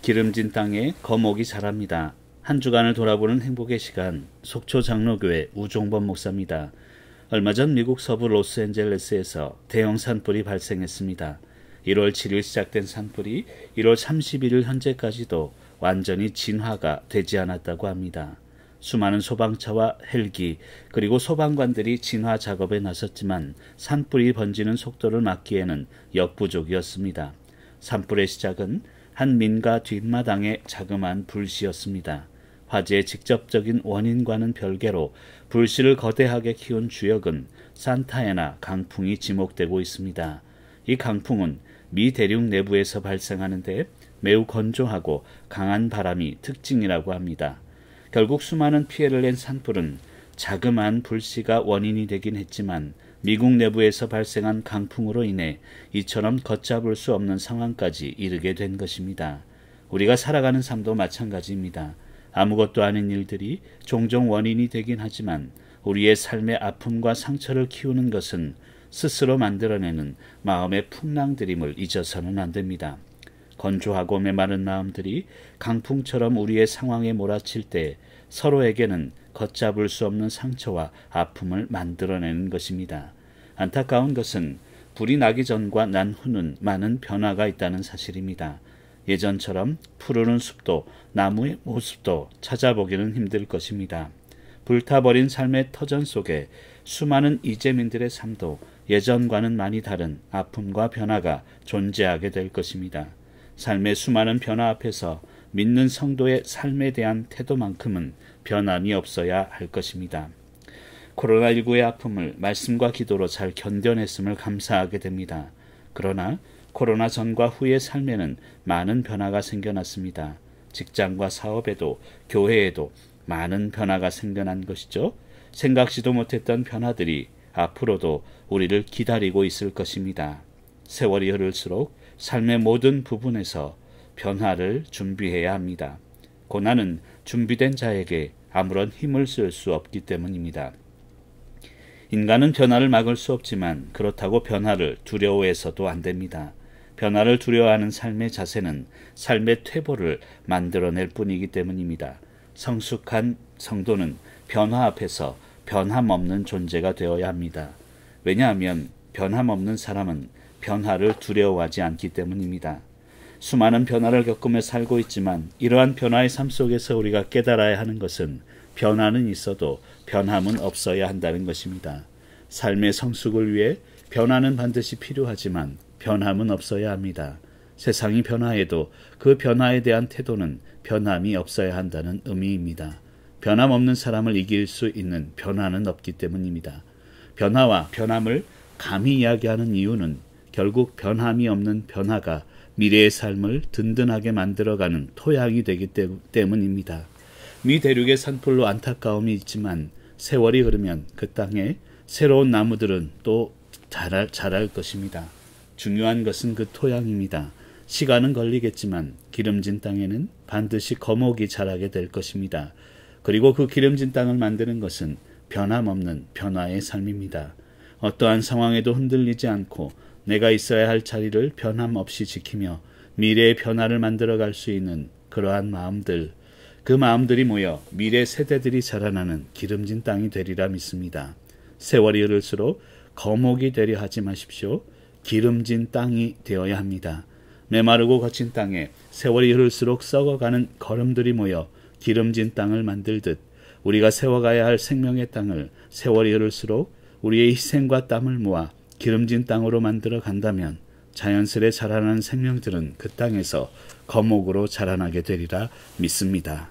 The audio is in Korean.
기름진 땅에 거목이 자랍니다. 한 주간을 돌아보는 행복의 시간, 속초 장로교회 우종범 목사입니다. 얼마 전 미국 서부 로스앤젤레스에서 대형 산불이 발생했습니다. 1월 7일 시작된 산불이 1월 31일 현재까지도 완전히 진화가 되지 않았다고 합니다. 수많은 소방차와 헬기 그리고 소방관들이 진화 작업에 나섰지만 산불이 번지는 속도를 막기에는 역부족이었습니다. 산불의 시작은 한 민가 뒷마당의 자그마한 불씨였습니다. 화재의 직접적인 원인과는 별개로 불씨를 거대하게 키운 주역은 산타애나 강풍이 지목되고 있습니다. 이 강풍은 미 대륙 내부에서 발생하는데 매우 건조하고 강한 바람이 특징이라고 합니다. 결국 수많은 피해를 낸 산불은 자그마한 불씨가 원인이 되긴 했지만 미국 내부에서 발생한 강풍으로 인해 이처럼 걷잡을 수 없는 상황까지 이르게 된 것입니다. 우리가 살아가는 삶도 마찬가지입니다. 아무것도 아닌 일들이 종종 원인이 되긴 하지만 우리의 삶의 아픔과 상처를 키우는 것은 스스로 만들어내는 마음의 풍랑들임을 잊어서는 안 됩니다. 건조하고 메마른 마음들이 강풍처럼 우리의 상황에 몰아칠 때 서로에게는 걷잡을 수 없는 상처와 아픔을 만들어내는 것입니다. 안타까운 것은 불이 나기 전과 난 후는 많은 변화가 있다는 사실입니다. 예전처럼 푸르른 숲도 나무의 모습도 찾아보기는 힘들 것입니다. 불타버린 삶의 터전 속에 수많은 이재민들의 삶도 예전과는 많이 다른 아픔과 변화가 존재하게 될 것입니다. 삶의 수많은 변화 앞에서 믿는 성도의 삶에 대한 태도만큼은 변함이 없어야 할 것입니다. 코로나19의 아픔을 말씀과 기도로 잘 견뎌냈음을 감사하게 됩니다. 그러나 코로나 전과 후의 삶에는 많은 변화가 생겨났습니다. 직장과 사업에도 교회에도 많은 변화가 생겨난 것이죠. 생각지도 못했던 변화들이 앞으로도 우리를 기다리고 있을 것입니다. 세월이 흐를수록 삶의 모든 부분에서 변화를 준비해야 합니다. 고난은 준비된 자에게 아무런 힘을 쓸 수 없기 때문입니다. 인간은 변화를 막을 수 없지만 그렇다고 변화를 두려워해서도 안 됩니다. 변화를 두려워하는 삶의 자세는 삶의 퇴보를 만들어낼 뿐이기 때문입니다. 성숙한 성도는 변화 앞에서 변함없는 존재가 되어야 합니다. 왜냐하면 변함없는 사람은 변화를 두려워하지 않기 때문입니다. 수많은 변화를 겪으며 살고 있지만 이러한 변화의 삶 속에서 우리가 깨달아야 하는 것은 변화는 있어도 변함은 없어야 한다는 것입니다. 삶의 성숙을 위해 변화는 반드시 필요하지만 변함은 없어야 합니다. 세상이 변화해도 그 변화에 대한 태도는 변함이 없어야 한다는 의미입니다. 변함없는 사람을 이길 수 있는 변화는 없기 때문입니다. 변화와 변함을 감히 이야기하는 이유는 결국 변함이 없는 변화가 미래의 삶을 든든하게 만들어가는 토양이 되기 때문입니다. 미 대륙의 산불로 안타까움이 있지만 세월이 흐르면 그 땅에 새로운 나무들은 또 자랄 것입니다. 중요한 것은 그 토양입니다. 시간은 걸리겠지만 기름진 땅에는 반드시 거목이 자라게 될 것입니다. 그리고 그 기름진 땅을 만드는 것은 변함없는 변화의 삶입니다. 어떠한 상황에도 흔들리지 않고 내가 있어야 할 자리를 변함없이 지키며 미래의 변화를 만들어갈 수 있는 그러한 마음들, 그 마음들이 모여 미래 세대들이 자라나는 기름진 땅이 되리라 믿습니다. 세월이 흐를수록 거목이 되려 하지 마십시오. 기름진 땅이 되어야 합니다. 메마르고 거친 땅에 세월이 흐를수록 썩어가는 거름들이 모여 기름진 땅을 만들듯 우리가 세워가야 할 생명의 땅을 세월이 흐를수록 우리의 희생과 땀을 모아 기름진 땅으로 만들어 간다면 자연스레 자라나는 생명들은 그 땅에서 거목으로 자라나게 되리라 믿습니다.